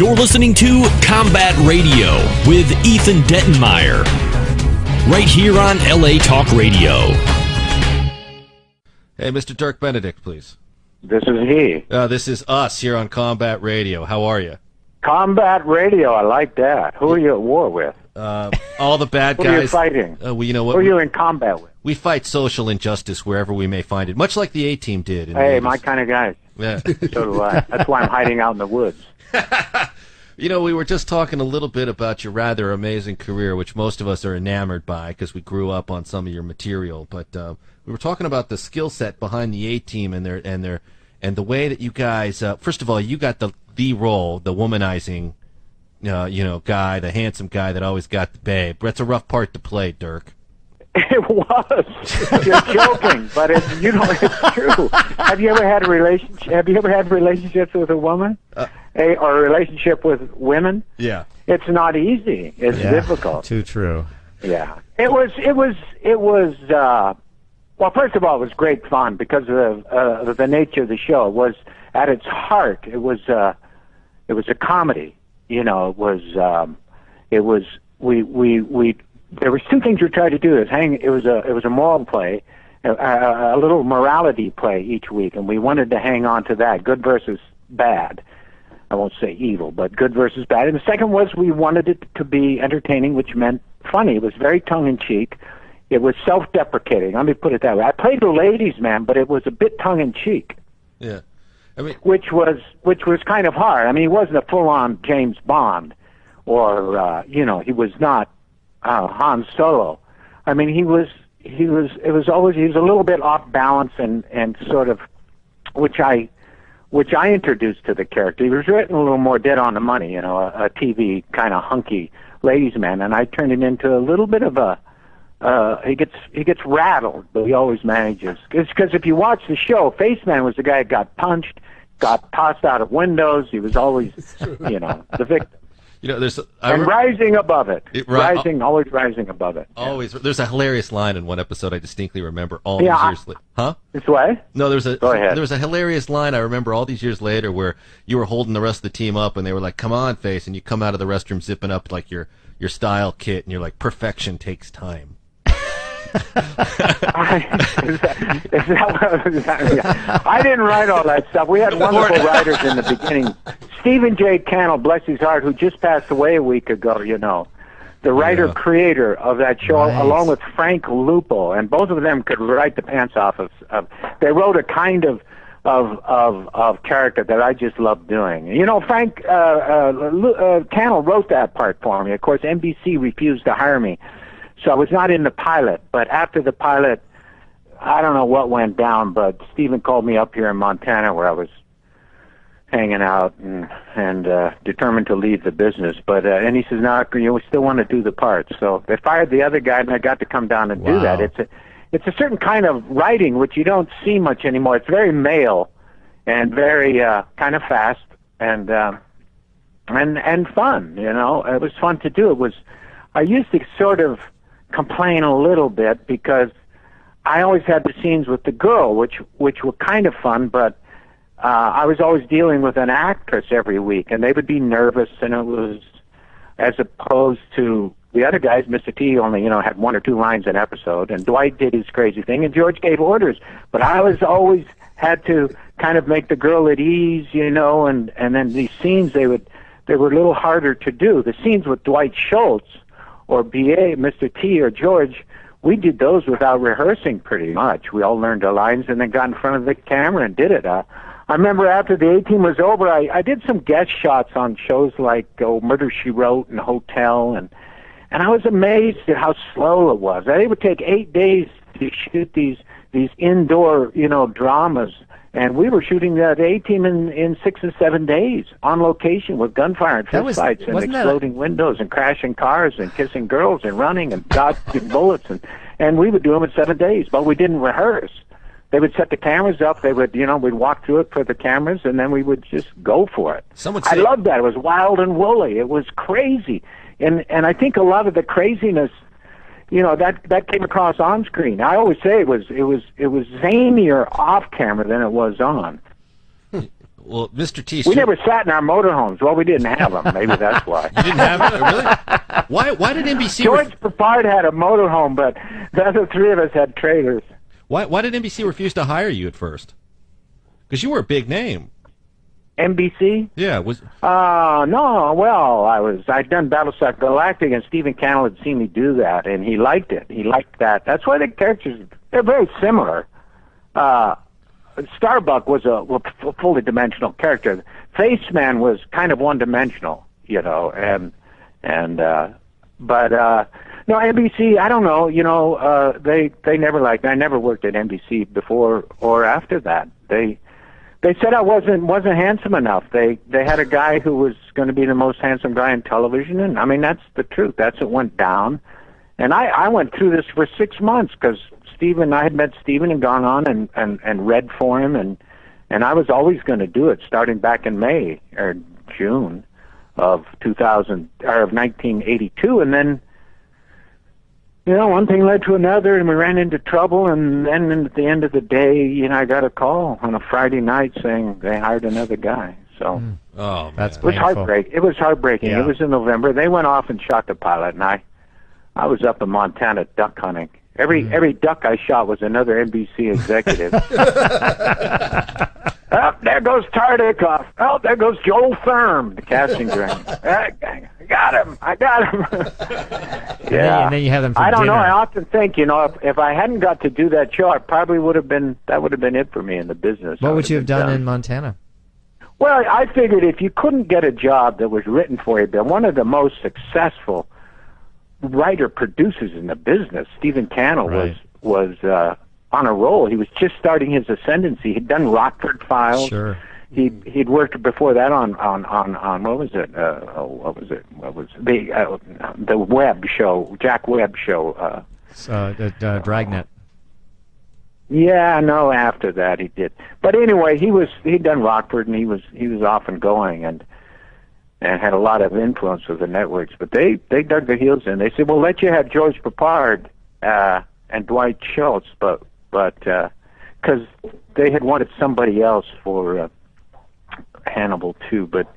You're listening to Combat Radio with Ethan Dettenmeyer, right here on LA Talk Radio. Hey, Mr. Dirk Benedict, please. This is he. This is us here on Combat Radio. How are you? Combat Radio, I like that. Who are you at war with? All the bad guys. Who are you fighting? Well, you know what? Who are you in combat with? We fight social injustice wherever we may find it, much like the A-Team did. Hey, my kind of guys. Yeah. So do I. That's why I'm hiding out in the woods. You know, we were just talking a little bit about your rather amazing career, which most of us are enamored by because we grew up on some of your material. But we were talking about the skill set behind the A-Team and the way that you guys. First of all, you got the role, the womanizing, guy, the handsome guy that always got the babe. That's a rough part to play, Dirk. It was. You're joking, but it's true. Have you ever had a relationship? Have you ever had relationships with a woman, or a relationship with women? Yeah, it's not easy. It's difficult. Too true. Yeah, it was. Well, first of all, it was great fun because of the nature of the show. It was at its heart. It was a comedy. You know, there was two things we tried to do. It was a moral play, a little morality play each week, and we wanted to hang on to that, good versus bad. I won't say evil, but good versus bad. And the second was we wanted it to be entertaining, which meant funny. It was very tongue-in-cheek. It was self-deprecating. Let me put it that way. I played the ladies' man, but it was a bit tongue-in-cheek. Yeah, I mean, which was kind of hard. I mean, he wasn't a full-on James Bond, or he was not Han Solo. I mean, he was a little bit off balance and sort of, which I introduced to the character. He was written a little more dead on the money, a TV kind of hunky ladies' man, and I turned him into a little bit of a. He gets rattled, but he always manages. Because if you watch the show, Faceman was the guy that got punched, got tossed out of windows. He was always, the victim. Rising above it. Always rising above it. Always. There's a hilarious line in one episode I distinctly remember all these years later. Huh? This way? No, Go ahead. There was a hilarious line I remember all these years later where you were holding the rest of the team up and they were like, "Come on, Face," and you come out of the restroom zipping up like your style kit and you're like, "Perfection takes time." I didn't write all that stuff. We had wonderful writers in the beginning. Stephen J. Cannell, bless his heart, who just passed away a week ago, the writer-creator of that show, Nice. along with Frank Lupo, and both of them could write the pants off of. They wrote a kind of character that I just loved doing. Frank Cannell wrote that part for me. Of course, NBC refused to hire me. So I was not in the pilot, but after the pilot, I don't know what went down, but Stephen called me up here in Montana where I was hanging out and determined to leave the business. But and he says, "No, we still want to do the part." So they fired the other guy, and I got to come down and do that. It's a certain kind of writing which you don't see much anymore. It's very male and very kind of fast and fun. It was fun to do. I used to sort of complain a little bit because I always had the scenes with the girl, which were kind of fun, but I was always dealing with an actress every week, and they would be nervous, and it was as opposed to the other guys. Mr. T only had one or two lines an episode, and Dwight did his crazy thing, and George gave orders, but I was always had to kind of make the girl at ease, and then these scenes they were a little harder to do. The scenes with Dwight Schultz or B.A., Mr. T, or George, we did those without rehearsing pretty much. We all learned our lines and then got in front of the camera and did it. I remember after the A-Team was over, I did some guest shots on shows like Murder, She Wrote and Hotel, and I was amazed at how slow it was. They would take 8 days to shoot these indoor, dramas, and we were shooting the A-Team in 6 and 7 days on location with gunfire and fistfights and exploding windows and crashing cars and kissing girls and running and dodging bullets and we would do them in 7 days, but we didn't rehearse. They would set the cameras up. They would, we'd walk through it for the cameras, and then we would just go for it. I loved that. It was wild and woolly. It was crazy, and I think a lot of the craziness, that came across on screen. I always say it was zanier off camera than it was on. Well, Mr. T. We never sat in our motorhomes. Well, we didn't have them. Maybe that's why. You didn't have it? Really? Why did NBC... George Papard had a motorhome, but the other three of us had trailers. Why did NBC refuse to hire you at first? Because you were a big name. NBC? Yeah. No. Well, I'd done Battlestar Galactica, and Stephen Cannell had seen me do that, and he liked it. He liked that. That's why the characters, they're very similar. Starbuck was a fully dimensional character. Faceman was kind of one-dimensional, you know, but no, NBC, I don't know, you know, they never liked me. I never worked at NBC before or after that. They said I wasn't handsome enough. They had a guy who was going to be the most handsome guy in television, and I mean, that's the truth. That's what went down. And I went through this for 6 months because I had met Stephen and gone on and read for him, and I was always going to do it starting back in May or June of 1982, and then, you know, one thing led to another, and we ran into trouble, and then at the end of the day, you know, I got a call on a Friday night saying they hired another guy. So That's it was heartbreaking. It was heartbreaking. Yeah. It was in November. They went off and shot the pilot, and I was up in Montana duck hunting. Every duck I shot was another NBC executive. Oh, there goes Tardikoff. Oh, there goes Joel Thurm, the casting director. I got him. Yeah. And then you have them for I don't dinner. know. I often think, you know, if I hadn't got to do that show, I probably would have been it for me in the business. What would you have done in Montana? Well, I figured if you couldn't get a job that was written for you, then one of the most successful writer-producers in the business, Stephen Cannell, was on a roll. He was just starting his ascendancy. He'd done Rockford Files. Sure. He'd worked before that on what was it? The Webb show, Jack Webb show. Dragnet. Yeah, no. After that, he did. But anyway, he'd done Rockford, and he was off and going, and had a lot of influence with the networks. But they dug their heels in. They said, "We'll let you have George Papard and Dwight Schultz, but because they had wanted somebody else for Hannibal too." But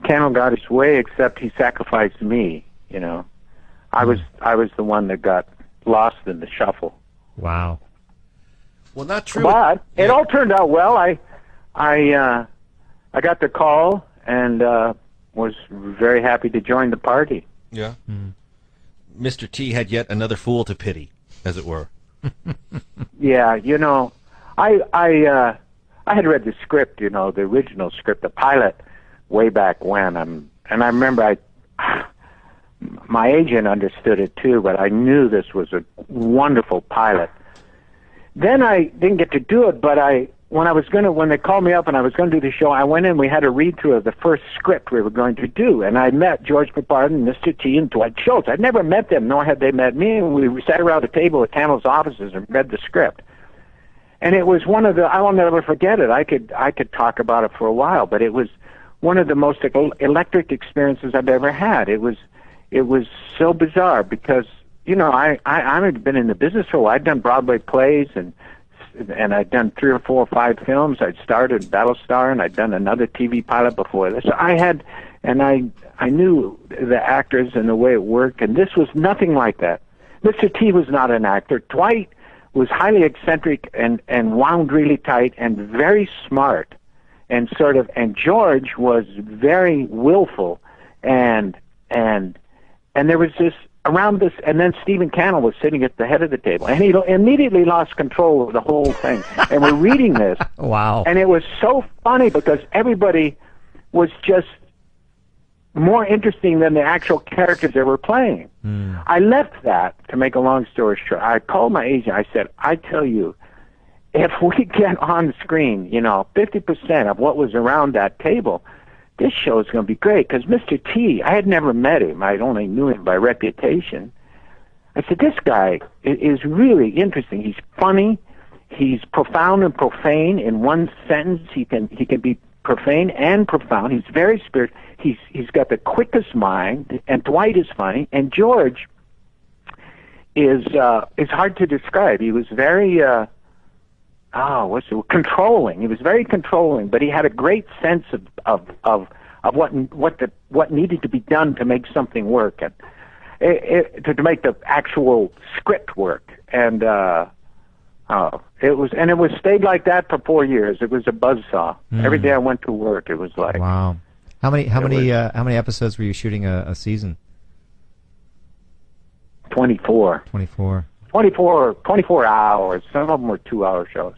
Cannell got his way, except he sacrificed me. You know, I was the one that got lost in the shuffle. Wow. Well, not true. But it all turned out well. I got the call and was very happy to join the party. Yeah. Mr. T had yet another fool to pity, as it were. Yeah, you know, I had read the script, you know, the original script, the pilot, way back when, and I remember my agent understood it too, but I knew this was a wonderful pilot. Then I didn't get to do it, but when they called me up and I was going to do the show, I went in, we had a read-through of the first script we were going to do, and I met George Papard and Mr. T and Dwight Schultz. I'd never met them, nor had they met me, and we sat around a table at Cannell's offices and read the script. And it was one of the, I will never forget it. I could talk about it for a while, but it was one of the most electric experiences I've ever had. It was so bizarre because, you know, I had been in the business for a while. I'd done Broadway plays and I'd done 3 or 4 or 5 films. I'd starred in Battlestar, and I'd done another TV pilot before this. I knew the actors and the way it worked, and this was nothing like that. Mr. T was not an actor. Dwight was highly eccentric and wound really tight and very smart, and George was very willful, and there was this around this, and then Stephen Cannell was sitting at the head of the table, and he immediately lost control of the whole thing. And we're reading this, wow, and it was so funny because everybody was just more interesting than the actual characters they were playing. I left that, to make a long story short. I called my agent. I said, I tell you, if we get on screen, you know, 50% of what was around that table, this show is going to be great. Because Mr. T, I had never met him. I only knew him by reputation. I said, this guy is really interesting. He's funny. He's profound and profane in one sentence. He can be profane and profound. He's very spiritual. He's got the quickest mind. And Dwight is funny. And George is hard to describe. He was very what's it, controlling. He was very controlling, but he had a great sense of what needed to be done to make something work, and to make the actual script work. And it was stayed like that for 4 years. It was a buzzsaw. Every day I went to work, it was like, wow. How many episodes were you shooting a season? 24. 24. 24 hours. Some of them were 2-hour shows.